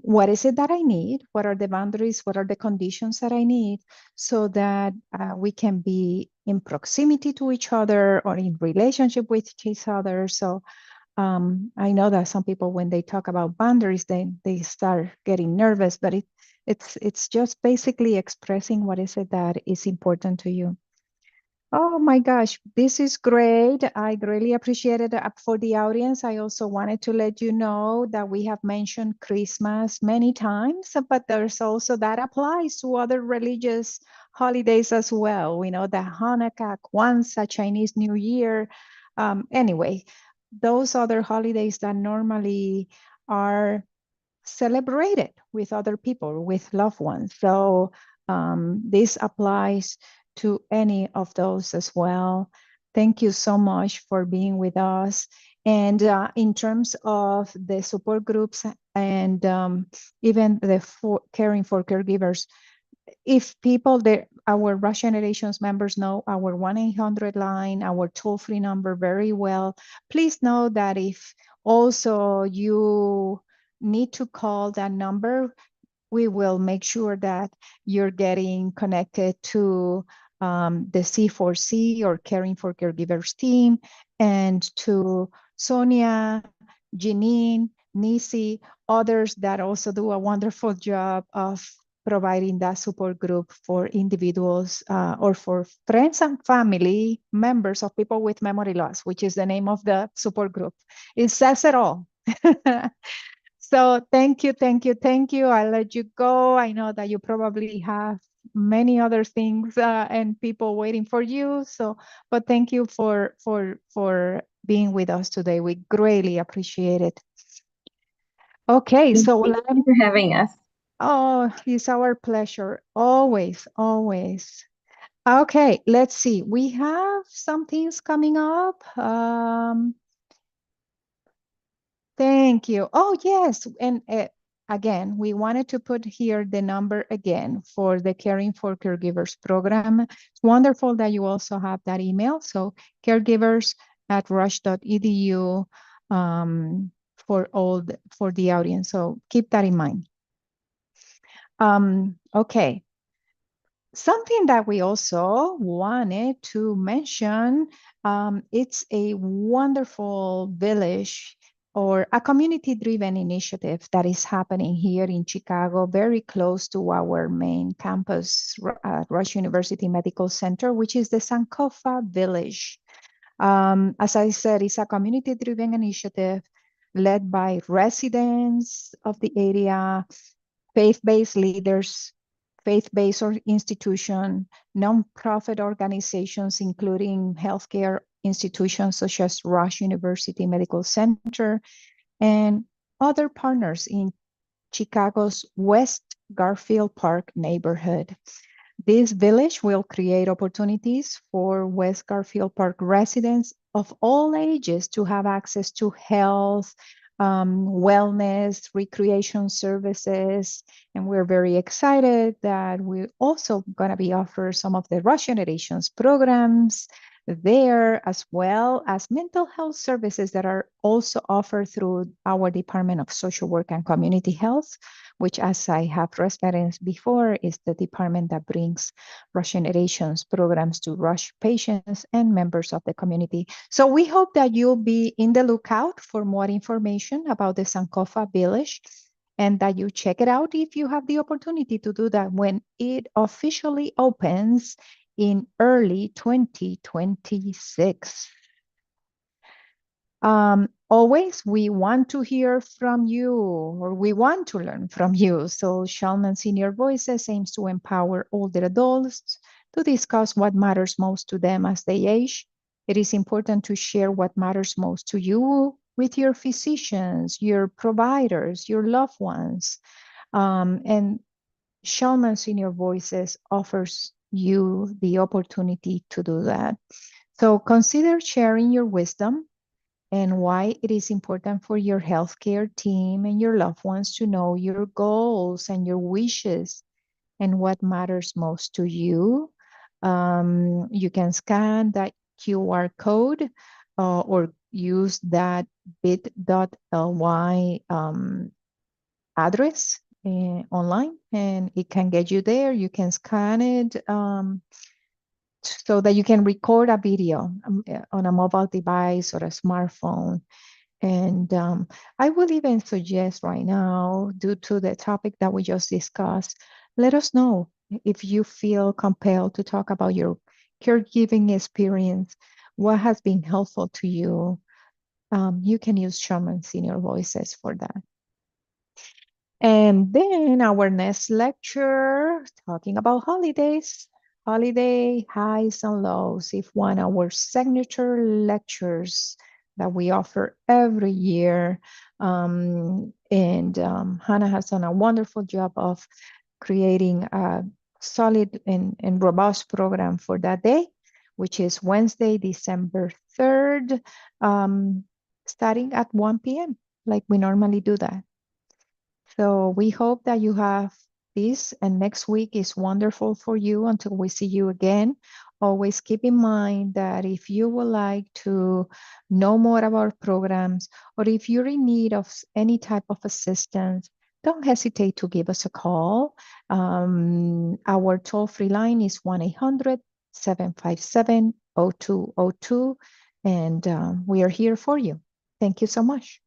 what is it that I need? What are the boundaries? What are the conditions that I need so that we can be in proximity to each other or in relationship with each other? So I know that some people, when they talk about boundaries, they start getting nervous, but it's just basically expressing what is it that is important to you. Oh my gosh, this is great. I really appreciate it. For the audience, I also wanted to let you know that we have mentioned Christmas many times, but there's also that applies to other religious holidays as well. We know that Hanukkah, Kwanzaa, Chinese New Year. Anyway, those other holidays that normally are celebrated with other people, with loved ones. So this applies to any of those as well. Thank you so much for being with us. And in terms of the support groups and even the caring for caregivers, if people there, our Russian Generations members know our 1-800 line, our toll-free number very well, please know that if also you need to call that number, we will make sure that you're getting connected to the C4C or Caring for Caregivers team, and to Sonia, Janine, Nisi, others that also do a wonderful job of providing that support group for individuals or for friends and family members of people with memory loss, which is the name of the support group. It says it all. So thank you, thank you, thank you. I'll let you go. I know that you probably have many other things and people waiting for you. So, but thank you for being with us today. We greatly appreciate it. Okay, so Thank you for having us. oh, it's our pleasure. Always, always. Okay, let's see. We have some things coming up. Thank you. Oh, yes. And again, we wanted to put here the number again for the Caring for Caregivers program. It's wonderful that you also have that email. So caregivers@rush.edu for the audience. So keep that in mind. Okay. Something that we also wanted to mention, it's a wonderful village or a community-driven initiative that is happening here in Chicago, very close to our main campus, Rush University Medical Center, which is the Sankofa Village. As I said, it's a community-driven initiative led by residents of the area, faith-based leaders, faith-based institution, nonprofit organizations, including healthcare institutions such as Rush University Medical Center, and other partners in Chicago's West Garfield Park neighborhood. This village will create opportunities for West Garfield Park residents of all ages to have access to health, wellness, recreation services. And we're very excited that we're also going to be offering some of the Rush Generations programs there, as well as mental health services that are also offered through our Department of Social Work and Community Health, which, as I have referenced before, is the department that brings Rush Generations programs to Rush patients and members of the community. So we hope that you'll be in the lookout for more information about the Sankofa Village, and that you check it out if you have the opportunity to do that when it officially opens in early 2026. Always, we want to hear from you, or we want to learn from you. So Shulman Senior Voices aims to empower older adults to discuss what matters most to them as they age. It is important to share what matters most to you with your physicians, your providers, your loved ones. And Shulman Senior Voices offers you the opportunity to do that. So consider sharing your wisdom and why it is important for your healthcare team and your loved ones to know your goals and your wishes and what matters most to you. You can scan that QR code or use that bit.ly address online, and it can get you there. You can scan it so that you can record a video on a mobile device or a smartphone. And I will even suggest right now, due to the topic that we just discussed, let us know if you feel compelled to talk about your caregiving experience, what has been helpful to you. You can use Shaman Senior Voices for that. And then our next lecture, talking about holidays, holiday highs and lows. If one of our signature lectures that we offer every year. And Hannah has done a wonderful job of creating a solid and robust program for that day, which is Wednesday, December 3rd, starting at 1 p.m., like we normally do that. So we hope that you have this and next week is wonderful for you until we see you again. Always keep in mind that if you would like to know more about programs or if you're in need of any type of assistance, don't hesitate to give us a call. Our toll-free line is 1-800-757-0202, and we are here for you. Thank you so much.